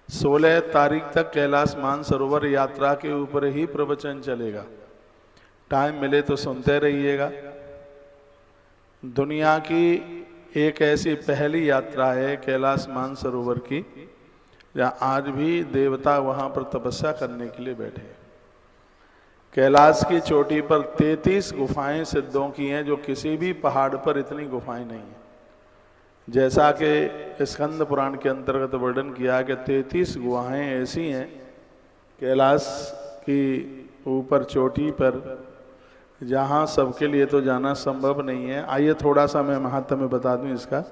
16 तारीख तक कैलाश मानसरोवर यात्रा के ऊपर ही प्रवचन चलेगा। टाइम मिले तो सुनते रहिएगा। दुनिया की एक ऐसी पहली यात्रा है कैलाश मानसरोवर की, जहाँ आज भी देवता वहाँ पर तपस्या करने के लिए बैठे हैं। कैलाश की चोटी पर 33 गुफाएं सिद्धों की हैं, जो किसी भी पहाड़ पर इतनी गुफाएं नहीं हैं। जैसा कि स्कंद पुराण के अंतर्गत वर्णन किया कि 33 गुफाएं ऐसी हैं कैलाश की ऊपर चोटी पर, जहाँ सबके लिए तो जाना संभव नहीं है। आइए थोड़ा सा मैं महात्म्य बता दूं इसका।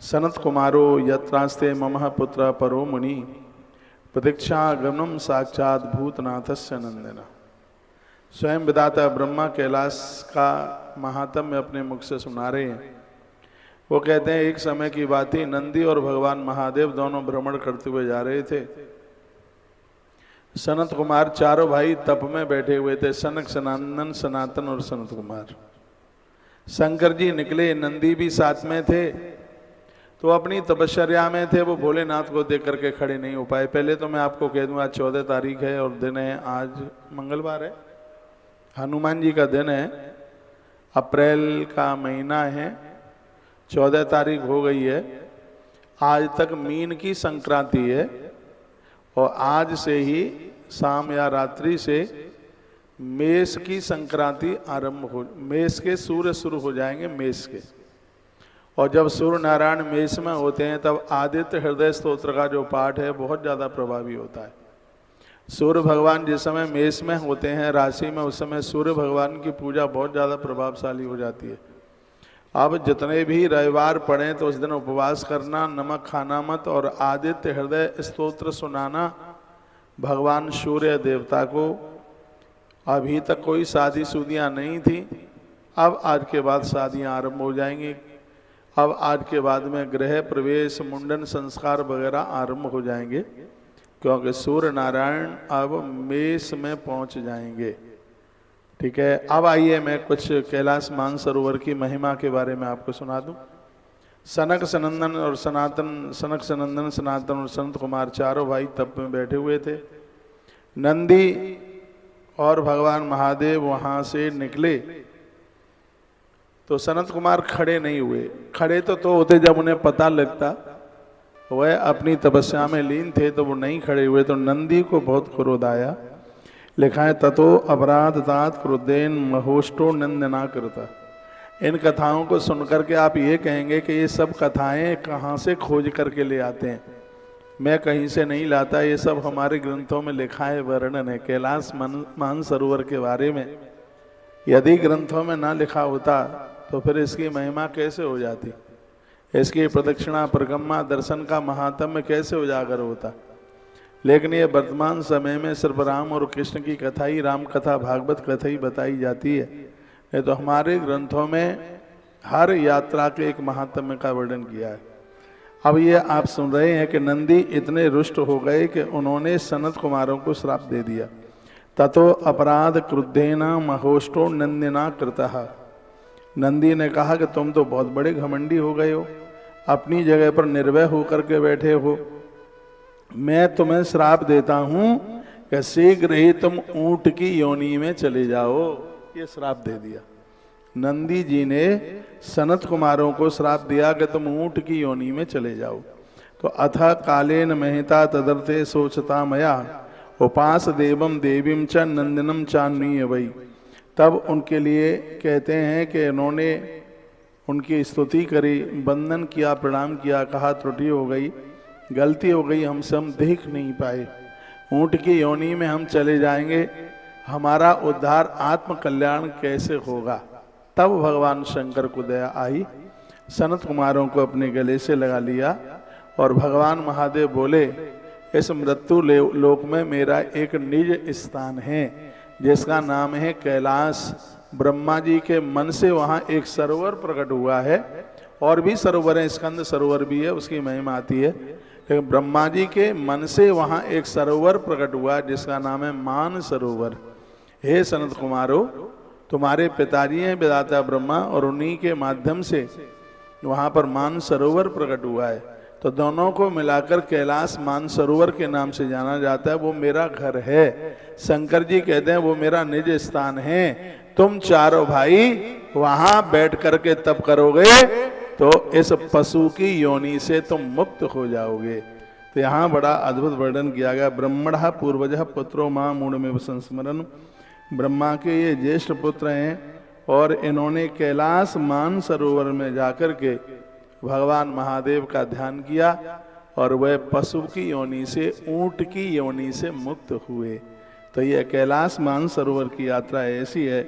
सनत कुमारो यत्रास्ते ममः पुत्र परो मुनि प्रतीक्षा गमनम साक्षात भूतनाथस्य नंदना। स्वयं विधाता ब्रह्मा कैलाश का महात्म्य अपने मुख से सुना रहे हैं। वो कहते हैं, एक समय की बात ही, नंदी और भगवान महादेव दोनों भ्रमण करते हुए जा रहे थे। सनत कुमार चारों भाई तप में बैठे हुए थे, सनक, सनातन, सनातन और सनत कुमार। शंकर जी निकले, नंदी भी साथ में थे, तो अपनी तपश्चर्या में थे। वो भोलेनाथ को देख करके खड़े नहीं हो पाए। पहले तो मैं आपको कह दूं, आज 14 तारीख है और दिन है, आज मंगलवार है, हनुमान जी का दिन है, अप्रैल का महीना है, 14 तारीख हो गई है। आज तक मीन की संक्रांति है और आज से ही शाम या रात्रि से मेष की संक्रांति आरंभ हो, मेष के सूर्य शुरू हो जाएंगे, मेष के। और जब सूर्य नारायण मेष में होते हैं तब आदित्य हृदय स्तोत्र का जो पाठ है बहुत ज़्यादा प्रभावी होता है। सूर्य भगवान जिस समय मेष में होते हैं राशि में, उस समय सूर्य भगवान की पूजा बहुत ज़्यादा प्रभावशाली हो जाती है। अब जितने भी रविवार पड़े तो उस दिन उपवास करना, नमक खाना मत और आदित्य हृदय स्तोत्र सुनाना भगवान सूर्य देवता को। अभी तक कोई शादी शुदियाँ नहीं थी, अब आज के बाद शादियाँ आरंभ हो जाएंगी। अब आज के बाद में गृह प्रवेश, मुंडन संस्कार वगैरह आरंभ हो जाएंगे, क्योंकि सूर्य नारायण अब मेष में पहुंच जाएंगे। ठीक है, अब आइए मैं कुछ कैलाश मानसरोवर की महिमा के बारे में आपको सुना दूं। सनक सनंदन और सनातन, सनक सनंदन सनातन और संत कुमार चारों भाई तप में बैठे हुए थे। नंदी और भगवान महादेव वहां से निकले तो सनत कुमार खड़े नहीं हुए। खड़े तो होते जब उन्हें पता लगता, वह अपनी तपस्या में लीन थे, तो वो नहीं खड़े हुए। तो नंदी को बहुत क्रोध आया। लिखा है, ततो अपराध तात क्रोधेन महोष्टो नंदना करता। इन कथाओं को सुनकर के आप ये कहेंगे कि ये सब कथाएं कहाँ से खोज करके ले आते हैं। मैं कहीं से नहीं लाता, ये सब हमारे ग्रंथों में लिखा है, वर्णन है कैलाश मानसरोवर के बारे में। यदि ग्रंथों में ना लिखा होता तो फिर इसकी महिमा कैसे हो जाती, इसकी प्रदक्षिणा परिक्रमा दर्शन का महात्म्य कैसे उजागर होता। लेकिन ये वर्तमान समय में सिर्फ राम और कृष्ण की कथा ही, राम कथा भागवत कथा ही बताई जाती है। ये तो हमारे ग्रंथों में हर यात्रा के एक महात्म्य का वर्णन किया है। अब ये आप सुन रहे हैं कि नंदी इतने रुष्ट हो गए कि उन्होंने सनत कुमारों को श्राप दे दिया। ततो अपराध क्रुद्धेन महोष्टो नंदिना कृतः। नंदी ने कहा कि तुम तो बहुत बड़े घमंडी हो गए हो, अपनी जगह पर निर्भय होकर के बैठे हो। मैं तुम्हें श्राप देता हूं कि शीघ्र ही तुम ऊंट की योनि में चले जाओ। ये श्राप दे दिया। नंदी जी ने सनत कुमारों को श्राप दिया कि तुम ऊंट की योनि में चले जाओ। तो अथ कालेन महिता तदर्थे सोचता मया उपास देवम देवीम च नंदनम चान्वीय वही। तब उनके लिए कहते हैं कि उन्होंने उनकी स्तुति करी, वंदन किया, प्रणाम किया, कहा त्रुटि हो गई, गलती हो गई, हमसे हम देख नहीं पाए, ऊंट की योनि में हम चले जाएंगे, हमारा उद्धार आत्म कल्याण कैसे होगा। तब भगवान शंकर को दया आई, सनत कुमारों को अपने गले से लगा लिया और भगवान महादेव बोले, इस मृत्यु लोक में मेरा एक निज स्थान है जिसका नाम है कैलाश। ब्रह्मा जी के मन से वहाँ एक सरोवर प्रकट हुआ है, और भी सरोवर है, स्कंद सरोवर भी है, उसकी महिमा आती है। लेकिन ब्रह्मा जी के मन से वहाँ एक सरोवर प्रकट हुआ जिसका नाम है मान सरोवर। हे सनत कुमारो, तुम्हारे पिताजी हैं विधाता ब्रह्मा, और उन्हीं के माध्यम से वहाँ पर मान सरोवर प्रकट हुआ है। तो दोनों को मिलाकर कैलाश मानसरोवर के नाम से जाना जाता है। वो मेरा घर है। शंकर जी कहते हैं वो मेरा निज स्थान है। तुम चारों भाई वहां बैठ करके तप करोगे तो इस पशु की योनि से तुम मुक्त हो जाओगे। तो यहाँ बड़ा अद्भुत वर्णन किया गया। ब्रह्मणः पूर्वजः पुत्रो मां मूढ़मेव संस्मरन्। ब्रह्मा के ये ज्येष्ठ पुत्र हैं और इन्होंने कैलाश मानसरोवर में जाकर के भगवान महादेव का ध्यान किया और वह पशु की योनि से, ऊंट की योनि से मुक्त हुए। तो यह कैलाश मानसरोवर की यात्रा ऐसी है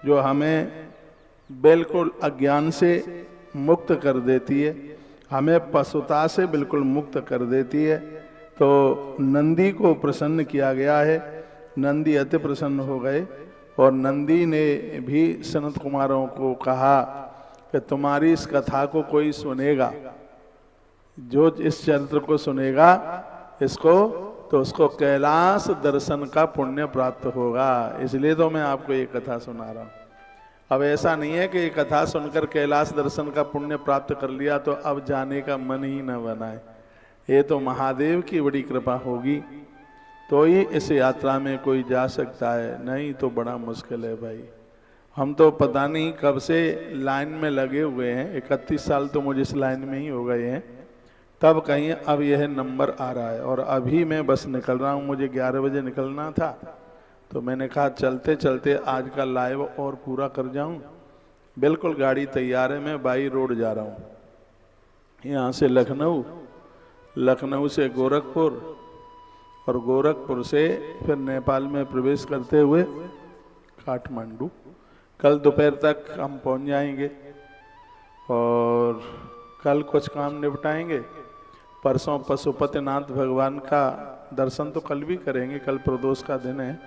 जो हमें बिल्कुल अज्ञान से मुक्त कर देती है, हमें पशुता से बिल्कुल मुक्त कर देती है। तो नंदी को प्रसन्न किया गया है। नंदी अति प्रसन्न हो गए और नंदी ने भी सनत कुमारों को कहा कि तुम्हारी इस कथा को कोई सुनेगा, जो इस चरित्र को सुनेगा इसको, तो उसको कैलाश दर्शन का पुण्य प्राप्त होगा। इसलिए तो मैं आपको ये कथा सुना रहा हूँ। अब ऐसा नहीं है कि ये कथा सुनकर कैलाश दर्शन का पुण्य प्राप्त कर लिया तो अब जाने का मन ही न बनाए। ये तो महादेव की बड़ी कृपा होगी तो ही इस यात्रा में कोई जा सकता है, नहीं तो बड़ा मुश्किल है भाई। हम तो पता नहीं कब से लाइन में लगे हुए हैं, 31 साल तो मुझे इस लाइन में ही हो गए हैं, तब कहीं अब यह नंबर आ रहा है। और अभी मैं बस निकल रहा हूँ, मुझे 11 बजे निकलना था तो मैंने कहा चलते चलते आज का लाइव और पूरा कर जाऊं। बिल्कुल गाड़ी तैयार है, मैं बाई रोड जा रहा हूँ, यहाँ से लखनऊ, लखनऊ से गोरखपुर और गोरखपुर से फिर नेपाल में प्रवेश करते हुए काठमांडू। कल दोपहर तक हम पहुँच जाएंगे और कल कुछ काम निपटाएंगे। परसों पशुपतिनाथ भगवान का दर्शन तो कल भी करेंगे, कल प्रदोष का दिन है,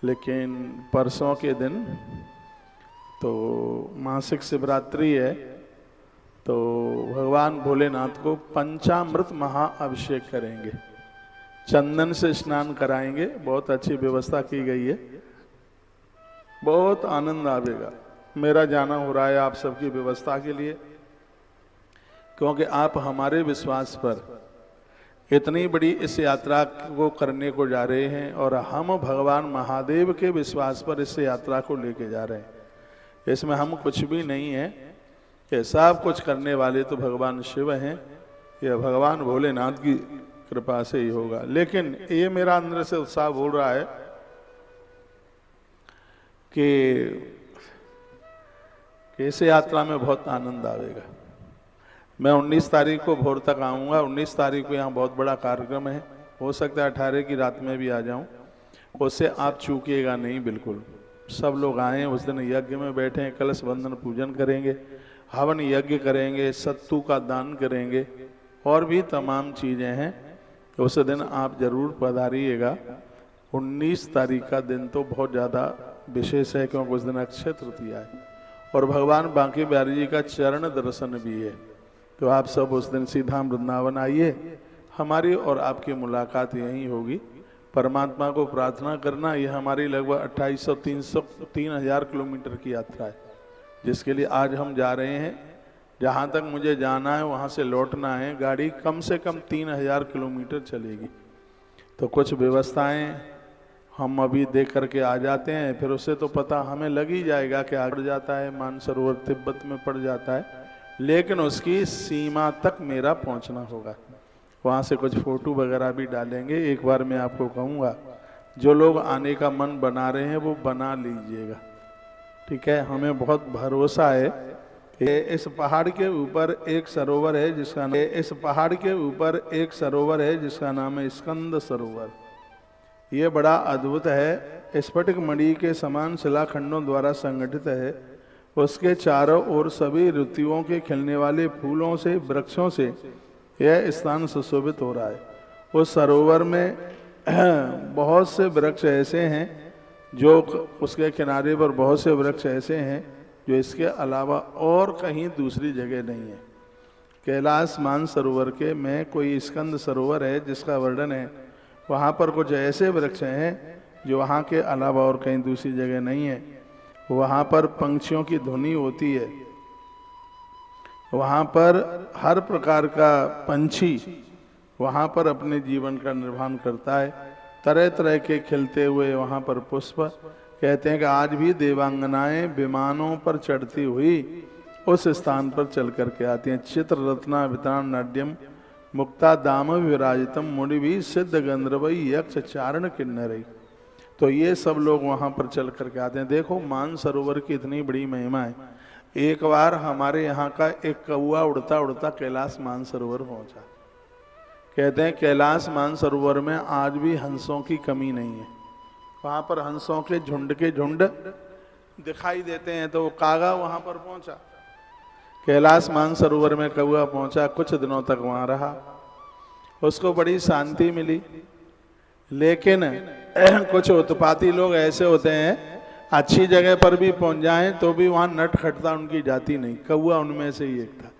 लेकिन परसों के दिन तो मासिक शिवरात्रि है, तो भगवान भोलेनाथ को पंचामृत महाअभिषेक करेंगे, चंदन से स्नान कराएंगे। बहुत अच्छी व्यवस्था की गई है, बहुत आनंद आवेगा। मेरा जाना हो रहा है आप सबकी व्यवस्था के लिए, क्योंकि आप हमारे विश्वास पर इतनी बड़ी इस यात्रा को करने को जा रहे हैं और हम भगवान महादेव के विश्वास पर इस यात्रा को लेके जा रहे हैं। इसमें हम कुछ भी नहीं है, ये सब कुछ करने वाले तो भगवान शिव हैं, यह भगवान भोलेनाथ की कृपा से ही होगा। लेकिन ये मेरा अंदर से उत्साह बोल रहा है कि इस यात्रा में बहुत आनंद आवेगा। मैं 19 तारीख को भोर तक आऊँगा। 19 तारीख को यहाँ बहुत बड़ा कार्यक्रम है, हो सकता है 18 की रात में भी आ जाऊँ, उससे आप चूकिएगा नहीं। बिल्कुल सब लोग आए, उस दिन यज्ञ में बैठे हैं, कलश बंधन पूजन करेंगे, हवन यज्ञ करेंगे, सत्तू का दान करेंगे और भी तमाम चीज़ें हैं। तो उस दिन आप जरूर पधारिएगा। 19 तारीख का दिन तो बहुत ज़्यादा विशेष है, क्योंकि उस दिन अक्षय तृतीया है और भगवान बांके बिहारी जी का चरण दर्शन भी है। तो आप सब उस दिन सीधा वृंदावन आइए, हमारी और आपकी मुलाकात यहीं होगी। परमात्मा को प्रार्थना करना, ये हमारी लगभग 2800-3,000 किलोमीटर की यात्रा है, जिसके लिए आज हम जा रहे हैं। जहाँ तक मुझे जाना है वहाँ से लौटना है, गाड़ी कम से कम 3,000 किलोमीटर चलेगी। तो कुछ व्यवस्थाएं हम अभी देख करके आ जाते हैं, फिर उससे तो पता हमें लग ही जाएगा कि आगे जाता है, मानसरोवर तिब्बत में पड़ जाता है, लेकिन उसकी सीमा तक मेरा पहुंचना होगा। वहाँ से कुछ फोटो वगैरह भी डालेंगे। एक बार मैं आपको कहूँगा, जो लोग आने का मन बना रहे हैं वो बना लीजिएगा, ठीक है। हमें बहुत भरोसा है कि इस पहाड़ के ऊपर एक सरोवर है जिसका नाम, इस पहाड़ के ऊपर एक सरोवर है जिसका नाम है स्कंद सरोवर। ये बड़ा अद्भुत है, स्फटिक मणि के समान शिलाखंडों द्वारा संगठित है। उसके चारों ओर सभी ऋतुओं के खिलने वाले फूलों से, वृक्षों से यह स्थान सुशोभित हो रहा है। उस सरोवर में बहुत से वृक्ष ऐसे हैं जो उसके किनारे पर बहुत से वृक्ष ऐसे हैं जो इसके अलावा और कहीं दूसरी जगह नहीं है। कैलाश मानसरोवर के में कोई स्कंद सरोवर है जिसका वर्णन है, वहाँ पर कुछ ऐसे वृक्ष हैं जो वहाँ के अलावा और कहीं दूसरी जगह नहीं है। वहाँ पर पंछियों की ध्वनि होती है, वहाँ पर हर प्रकार का पंछी वहाँ पर अपने जीवन का निर्वहन करता है। तरह तरह के खिलते हुए वहाँ पर पुष्प, कहते हैं कि आज भी देवांगनाएं विमानों पर चढ़ती हुई उस स्थान पर चल करके आती हैं। चित्र रत्ना वितान नाड्यम मुक्ता दाम विराजितम मुनि भी सिद्ध गंधर्वई यक्ष चारण किन्नरई। तो ये सब लोग वहाँ पर चल करके आते हैं। देखो मानसरोवर की इतनी बड़ी महिमा है। एक बार हमारे यहाँ का एक कौआ उड़ता उड़ता कैलाश मानसरोवर पहुँचा। कहते हैं कैलाश मानसरोवर में आज भी हंसों की कमी नहीं है। वहाँ पर हंसों के झुंड दिखाई देते हैं। तो वो कागा वहाँ पर पहुँचा, कैलाश मानसरोवर में कौआ पहुँचा, कुछ दिनों तक वहाँ रहा, उसको बड़ी शांति मिली। लेकिन कुछ उत्पाती लोग ऐसे होते हैं, अच्छी जगह पर भी पहुँच जाएं तो भी वहाँ नट खटता उनकी जाती नहीं। कौआ उनमें से ही एक था।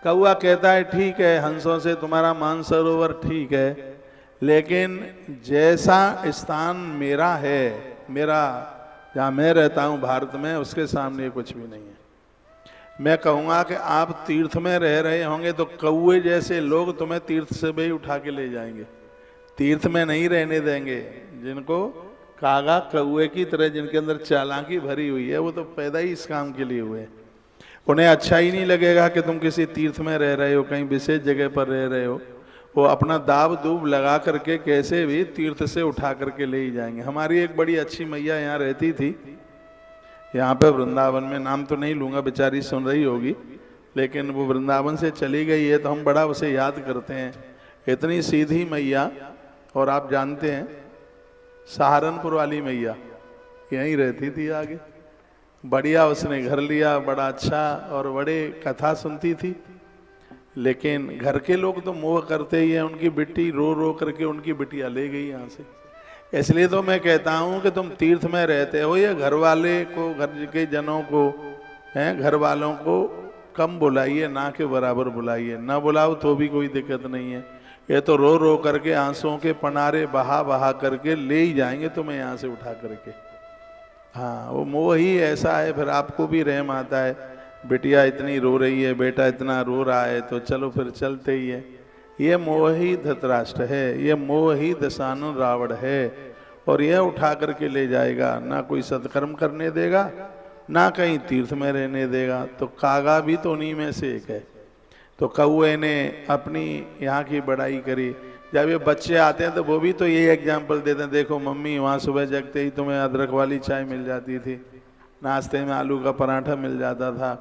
कौआ कहता है ठीक है, हंसों से तुम्हारा मानसरोवर ठीक है, लेकिन जैसा स्थान मेरा है, मेरा जहाँ मैं रहता हूँ भारत में, उसके सामने कुछ भी नहीं है। मैं कहूँगा कि आप तीर्थ में रह रहे होंगे तो कौए जैसे लोग तुम्हें तीर्थ से भी उठा के ले जाएंगे, तीर्थ में नहीं रहने देंगे। जिनको कागा कौए की तरह, जिनके अंदर चालाकी भरी हुई है, वो तो पैदा ही इस काम के लिए हुए। उन्हें अच्छा ही नहीं लगेगा कि तुम किसी तीर्थ में रह रहे हो, कहीं विशेष जगह पर रह रहे हो। वो अपना दाब दूब लगा करके कैसे भी तीर्थ से उठा करके ले ही जाएंगे। हमारी एक बड़ी अच्छी मैया यहाँ रहती थी, यहाँ पे वृंदावन में, नाम तो नहीं लूँगा, बेचारी सुन रही होगी, लेकिन वो वृंदावन से चली गई है तो हम बड़ा उसे याद करते हैं। इतनी सीधी मैया, और आप जानते हैं सहारनपुर वाली मैया यहीं रहती थी आगे। बढ़िया उसने घर लिया, बड़ा अच्छा, और बड़े कथा सुनती थी। लेकिन घर के लोग तो मोह करते ही हैं। उनकी बिट्टी रो रो करके उनकी बिटिया ले गई यहाँ से। इसलिए तो मैं कहता हूँ कि तुम तीर्थ में रहते हो, ये घर वाले को, घर के जनों को, हैं, घर वालों को कम बुलाइए, ना के बराबर बुलाइए। ना बुलाओ तो भी कोई दिक्कत नहीं है। ये तो रो रो करके आंसुओं के पनारे बहा बहा करके ले ही जाएंगे तुम्हें यहाँ से उठा करके। हाँ, वो मोह ही ऐसा है। फिर आपको भी रहम आता है, बिटिया इतनी रो रही है, बेटा इतना रो रहा है, तो चलो फिर चलते ही है। ये मोह ही धृतराष्ट्र है, ये मोह ही दशानन रावण है, और यह उठा करके ले जाएगा। ना कोई सत्कर्म करने देगा, ना कहीं तीर्थ में रहने देगा। तो कागा भी तो उन्हीं में से एक है। तो कौए ने अपनी यहाँ की बड़ाई करी। जब ये बच्चे आते हैं तो वो भी तो यही एग्जाम्पल देते हैं, देखो मम्मी वहाँ सुबह जगते ही तुम्हें अदरक वाली चाय मिल जाती थी, नाश्ते में आलू का पराठा मिल जाता था।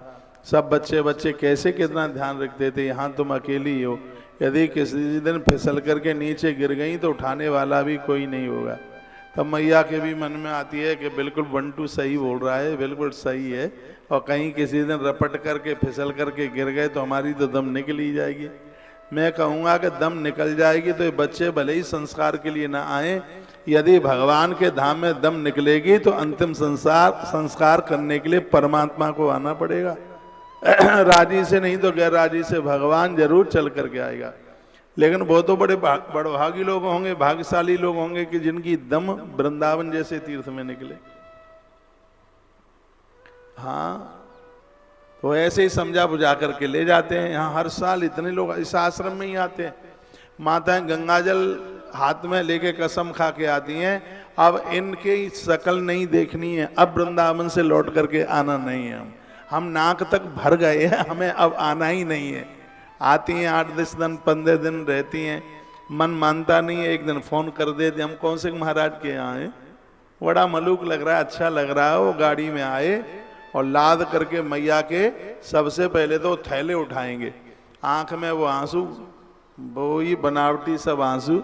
सब बच्चे कैसे कितना ध्यान रखते थे। यहाँ तुम अकेली हो, यदि किसी दिन फिसल करके नीचे गिर गई तो उठाने वाला भी कोई नहीं होगा। तब मैया के भी मन में आती है कि बिल्कुल बंटू सही बोल रहा है, बिल्कुल सही है, और कहीं किसी दिन रपट करके फिसल करके गिर गए तो हमारी तो दम निकल ही जाएगी। मैं कहूँगा कि दम निकल जाएगी तो ये बच्चे भले ही संस्कार के लिए ना आए, यदि भगवान के धाम में दम निकलेगी तो अंतिम संस्कार करने के लिए परमात्मा को आना पड़ेगा। राजी से नहीं तो गैर राजी से भगवान जरूर चल करके आएगा। लेकिन वो तो बड़े बड़भागी लोग होंगे, भाग्यशाली लोग होंगे कि जिनकी दम वृंदावन जैसे तीर्थ में निकले। हाँ, तो ऐसे ही समझा बुझा करके ले जाते हैं। यहाँ हर साल इतने लोग इस आश्रम में ही आते हैं। माताएं गंगाजल हाथ में लेके कसम खा के आती हैं, अब इनकी शकल नहीं देखनी है, अब वृंदावन से लौट करके आना नहीं है। हम नाक तक भर गए हैं, हमें अब आना ही नहीं है। आती हैं 8-10 दिन 15 दिन रहती हैं, मन मानता नहीं है। एक दिन फोन कर देते, हम कौन से महाराज के यहाँ हैं, बड़ा मलूक लग रहा है, अच्छा लग रहा है। वो गाड़ी में आए और लाद करके मैया के सबसे पहले तो थैले उठाएंगे, आंख में वो आंसू, वो ही बनावटी सब आंसू,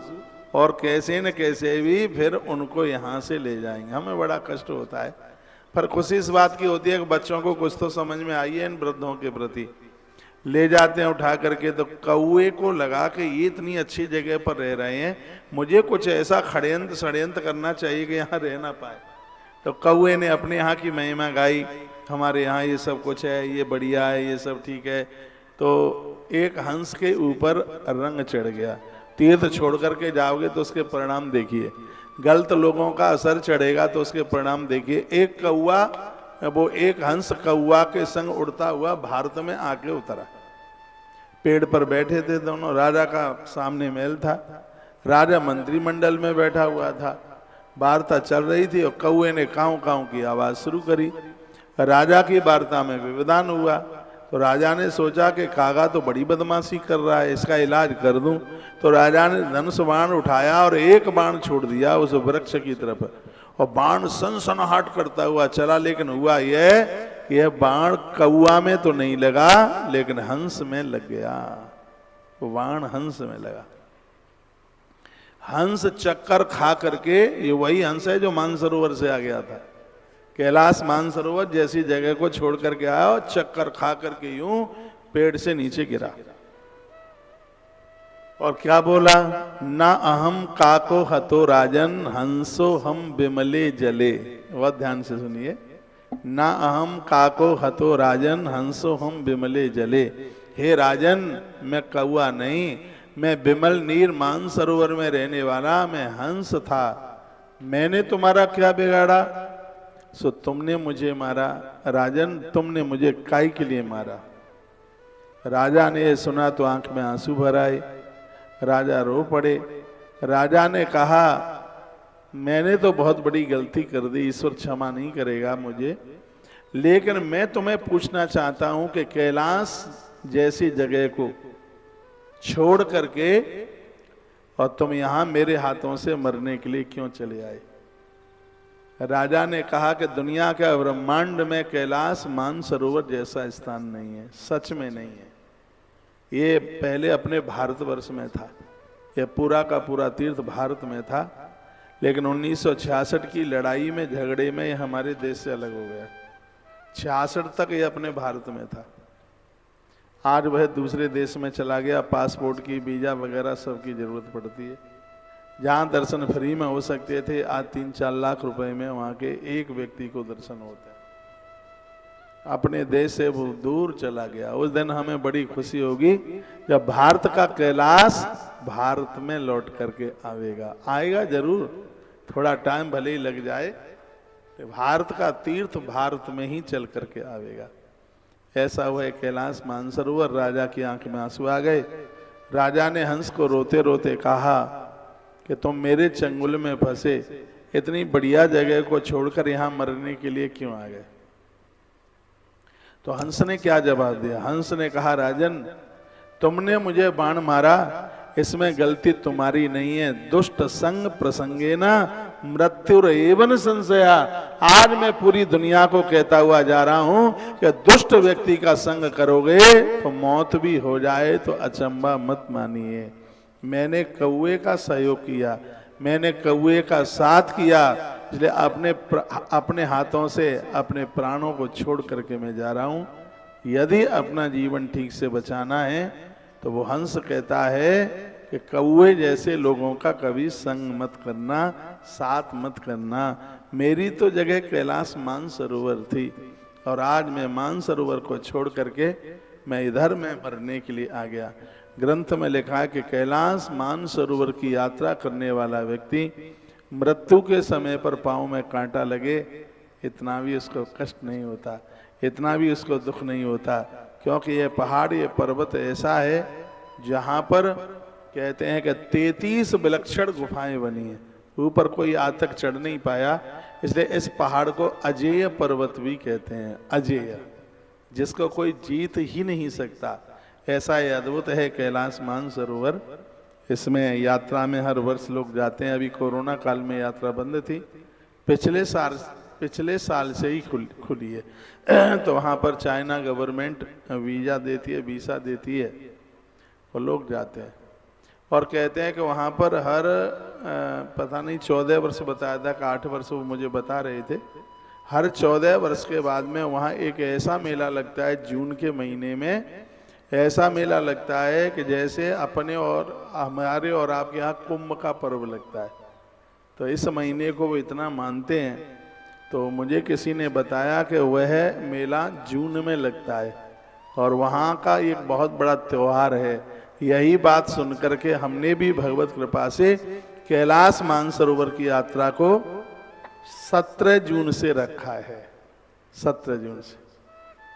और कैसे न कैसे भी फिर उनको यहाँ से ले जाएंगे। हमें बड़ा कष्ट होता है, पर खुशी इस बात की होती है कि बच्चों को कुछ तो समझ में आई है इन वृद्धों के प्रति। ले जाते हैं उठा करके। तो कौए को लगा कि ये इतनी अच्छी जगह पर रह रहे हैं, मुझे कुछ ऐसा षड्यंत्र करना चाहिए कि यहाँ रह ना पाए। तो कौए ने अपने यहाँ की महिमा गाई, हमारे यहाँ ये सब कुछ है, ये बढ़िया है, ये सब ठीक है। तो एक हंस के ऊपर रंग चढ़ गया। तीर्थ छोड़ करके जाओगे तो उसके परिणाम देखिए, गलत लोगों का असर चढ़ेगा तो उसके परिणाम देखिए। एक कौआ वो एक हंस कौआ के संग उड़ता हुआ भारत में आके उतरा। पेड़ पर बैठे थे दोनों, राजा का सामने महल था, राजा मंत्रिमंडल में बैठा हुआ था, वार्ता चल रही थी और कौए ने काऊ काऊ की आवाज शुरू करी। राजा की वार्ता में व्यवधान हुआ तो राजा ने सोचा कि कागा तो बड़ी बदमाशी कर रहा है, इसका इलाज कर दूं। तो राजा ने धनुष बाण उठाया और एक बाण छोड़ दिया उस वृक्ष की तरफ, और बाण सनसनाहट करता हुआ चला। लेकिन हुआ यह बाण कौआ में तो नहीं लगा, लेकिन हंस में लग गया। वो बाण हंस में लगा। हंस चक्कर खा करके, ये वही हंस है जो मानसरोवर से आ गया था। कैलाश मानसरोवर जैसी जगह को छोड़ करके आया और चक्कर खा करके यूं पेड़ से नीचे गिरा और क्या बोला, ना अहम काको हतो राजन हंसो हम बिमले जले। बहुत ध्यान से सुनिए, ना अहम काको हतो राजन हंसो हम बिमले जले। हे राजन, मैं कौआ नहीं, मैं बिमल नीर मानसरोवर में रहने वाला मैं हंस था। मैंने तुम्हारा क्या बिगाड़ा? सो तुमने मुझे मारा। राजन, तुमने मुझे काई के लिए मारा? राजा ने ये सुना तो आंख में आंसू भर आए, राजा रो पड़े। राजा ने कहा, मैंने तो बहुत बड़ी गलती कर दी, ईश्वर क्षमा नहीं करेगा मुझे, लेकिन मैं तुम्हें पूछना चाहता हूं कि कैलाश जैसी जगह को छोड़ करके और तुम यहां मेरे हाथों से मरने के लिए क्यों चले आए? राजा ने कहा कि दुनिया के ब्रह्मांड में कैलाश मानसरोवर जैसा स्थान नहीं है, सच में नहीं है। ये पहले अपने भारतवर्ष में था, ये पूरा का पूरा तीर्थ भारत में था, लेकिन 1966 की लड़ाई में झगड़े में ये हमारे देश से अलग हो गया। 66 तक ये अपने भारत में था, आज वह दूसरे देश में चला गया। पासपोर्ट की, वीजा वगैरह सब की जरूरत पड़ती है। जहाँ दर्शन फ्री में हो सकते थे, आज 3-4 लाख रुपए में वहाँ के एक व्यक्ति को दर्शन होते हैं। अपने देश से वो दूर चला गया। उस दिन हमें बड़ी खुशी होगी जब भारत का कैलाश भारत में लौट करके आवेगा। आएगा जरूर, थोड़ा टाइम भले ही लग जाए, भारत का तीर्थ भारत में ही चल करके आवेगा। ऐसा हुआ कैलाश मानसरोवर। राजा की आंख में आंसू आ गए। राजा ने हंस को रोते रोते कहा कि तुम मेरे चंगुल में फंसे, इतनी बढ़िया जगह को छोड़कर यहां मरने के लिए क्यों आ गए? तो हंस ने क्या जवाब दिया? हंस ने कहा, राजन, तुमने मुझे बाण मारा, इसमें गलती तुम्हारी नहीं है। दुष्ट संग प्रसंगे ना मृत्यु एवं संशया। आज मैं पूरी दुनिया को कहता हुआ जा रहा हूं कि दुष्ट व्यक्ति का संग करोगे तो मौत भी हो जाए तो अचंबा मत मानिए। मैंने कौए का सहयोग किया, मैंने कौए का साथ किया, इसलिए अपने हाथों से अपने प्राणों को छोड़ करके मैं जा रहा हूं। यदि अपना जीवन ठीक से बचाना है तो वो हंस कहता है कि कौए जैसे लोगों का कभी संग मत करना, साथ मत करना। मेरी तो जगह कैलाश मानसरोवर थी और आज मैं मानसरोवर को छोड़ करके मैं इधर में मरने के लिए आ गया। ग्रंथ में लिखा है कि कैलाश मानसरोवर की यात्रा करने वाला व्यक्ति मृत्यु के समय पर पांव में कांटा लगे, इतना भी उसको कष्ट नहीं होता, इतना भी उसको दुख नहीं होता, क्योंकि ये पहाड़, ये पर्वत ऐसा है जहाँ पर कहते हैं कि 33 विलक्षण गुफाएं बनी हैं। ऊपर कोई आज तक चढ़ नहीं पाया, इसलिए इस पहाड़ को अजेय पर्वत भी कहते हैं। अजेय, जिसको कोई जीत ही नहीं सकता, ऐसा ये अद्भुत है कैलाश मानसरोवर। इसमें यात्रा में हर वर्ष लोग जाते हैं। अभी कोरोना काल में यात्रा बंद थी, पिछले साल से ही खुली है। तो वहाँ पर चाइना गवर्नमेंट वीजा देती है, वीसा देती है, और लोग जाते हैं और कहते हैं कि वहाँ पर हर पता नहीं 14 वर्ष बताया था कि 8 वर्ष वो मुझे बता रहे थे, हर 14 वर्ष के बाद में वहाँ एक ऐसा मेला लगता है जून के महीने में। ऐसा मेला लगता है कि जैसे अपने और हमारे और आपके यहाँ कुंभ का पर्व लगता है। तो इस महीने को वो इतना मानते हैं। तो मुझे किसी ने बताया कि वह मेला जून में लगता है और वहाँ का एक बहुत बड़ा त्यौहार है। यही बात सुनकर के हमने भी भगवत कृपा से कैलाश मानसरोवर की यात्रा को 17 जून से रखा है। 17 जून से।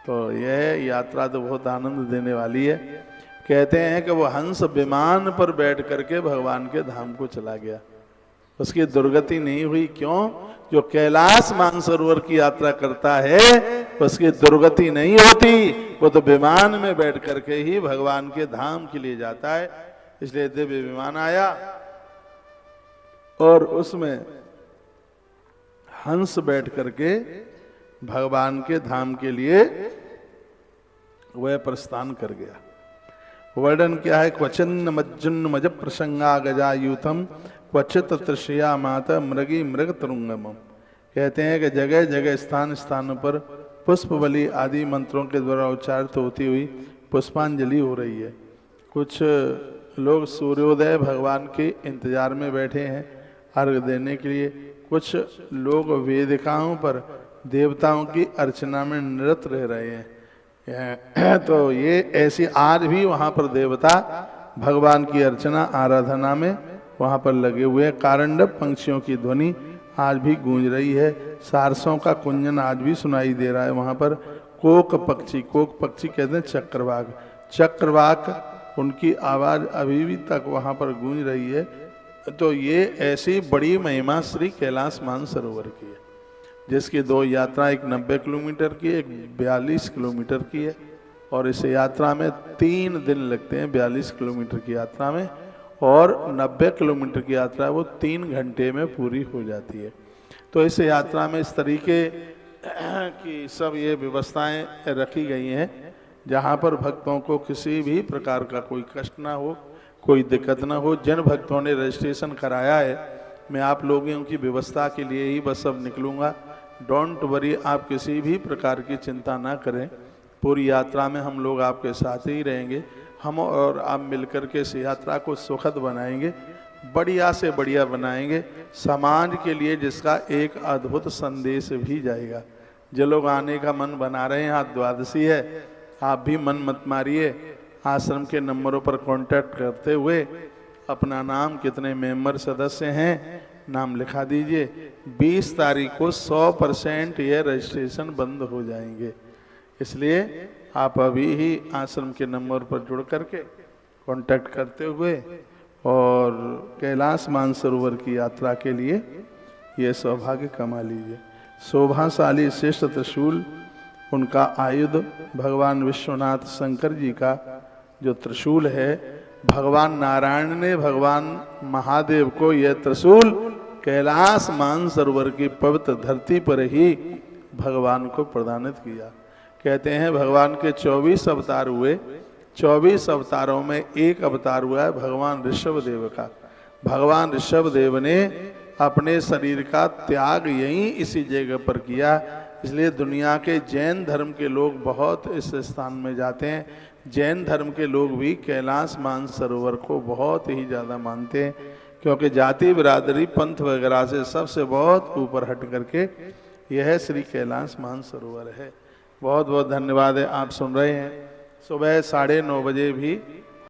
तो यह यात्रा तो बहुत आनंद देने वाली है। कहते हैं कि वो हंस विमान पर बैठ करके भगवान के धाम को चला गया, उसकी दुर्गति नहीं हुई। क्यों? जो कैलाश मानसरोवर की यात्रा करता है उसकी दुर्गति नहीं होती, वो तो विमान में बैठ करके ही भगवान के धाम के लिए जाता है। इसलिए दिव्य विमान आया और उसमें हंस बैठ करके भगवान के धाम के लिए वह प्रस्थान कर गया। वर्णन क्या है? क्वचिन्न मज्जुन्न मज प्रसंगा गजायूथम क्वचित तृषया माता मृगी मृग तरुंगमम। कहते हैं कि जगह जगह स्थान स्थानों पर पुष्प बलि आदि मंत्रों के द्वारा उच्चारित होती हुई पुष्पांजलि हो रही है। कुछ लोग सूर्योदय भगवान के इंतजार में बैठे हैं अर्घ देने के लिए, कुछ लोग वेदिकाओं पर देवताओं की अर्चना में निरत रह रहे हैं। तो ये ऐसी आज भी वहाँ पर देवता भगवान की अर्चना आराधना में वहाँ पर लगे हुए हैं। कारंडव पंक्षियों की ध्वनि आज भी गूंज रही है, सारसों का कुंजन आज भी सुनाई दे रहा है वहाँ पर। कोक पक्षी कहते हैं चक्रवाक उनकी आवाज अभी भी तक वहाँ पर गूंज रही है। तो ये ऐसी बड़ी महिमा श्री कैलाश मानसरोवर की है, जिसकी 2 यात्रा, एक 90 किलोमीटर की, एक 42 किलोमीटर की है। और इस यात्रा में 3 दिन लगते हैं 42 किलोमीटर की यात्रा में, और 90 किलोमीटर की यात्रा वो 3 घंटे में पूरी हो जाती है। तो इस यात्रा में इस तरीके की सब ये व्यवस्थाएं रखी गई हैं जहाँ पर भक्तों को किसी भी प्रकार का कोई कष्ट ना हो, कोई दिक्कत ना हो। जिन भक्तों ने रजिस्ट्रेशन कराया है, मैं आप लोगों की व्यवस्था के लिए ही बस अब निकलूँगा। डोंट वरी, आप किसी भी प्रकार की चिंता ना करें। पूरी यात्रा में हम लोग आपके साथ ही रहेंगे। हम और आप मिलकर के इस यात्रा को सुखद बनाएंगे, बढ़िया से बढ़िया बनाएंगे, समाज के लिए जिसका एक अद्भुत संदेश भी जाएगा। जो लोग आने का मन बना रहे हैं, आज द्वादशी है, आप भी मन मत मारिए। आश्रम के नंबरों पर कांटेक्ट करते हुए अपना नाम, कितने मेंबर सदस्य हैं, नाम लिखा दीजिए। 20 तारीख को 100% ये रजिस्ट्रेशन बंद हो जाएंगे। इसलिए आप अभी ही आश्रम के नंबर पर जुड़ करके कांटेक्ट करते हुए और कैलाश मानसरोवर की यात्रा के लिए ये सौभाग्य कमा लीजिए। शोभाशाली श्रेष्ठ त्रिशूल, उनका आयुध भगवान विश्वनाथ शंकर जी का जो त्रिशूल है, भगवान नारायण ने भगवान महादेव को यह त्रिशूल कैलाश मानसरोवर की पवित्र धरती पर ही भगवान को प्रदानित किया। कहते हैं भगवान के 24 अवतार हुए, 24 अवतारों में एक अवतार हुआ है भगवान ऋषभदेव का। भगवान ऋषभदेव ने अपने शरीर का त्याग यहीं इसी जगह पर किया। इसलिए दुनिया के जैन धर्म के लोग बहुत इस स्थान में जाते हैं। जैन धर्म के लोग भी कैलाश मानसरोवर को बहुत ही ज़्यादा मानते हैं, क्योंकि जाति बिरादरी पंथ वगैरह से सबसे बहुत ऊपर हट करके यह श्री कैलाश मानसरोवर है। बहुत बहुत धन्यवाद है। आप सुन रहे हैं सुबह 9:30 बजे भी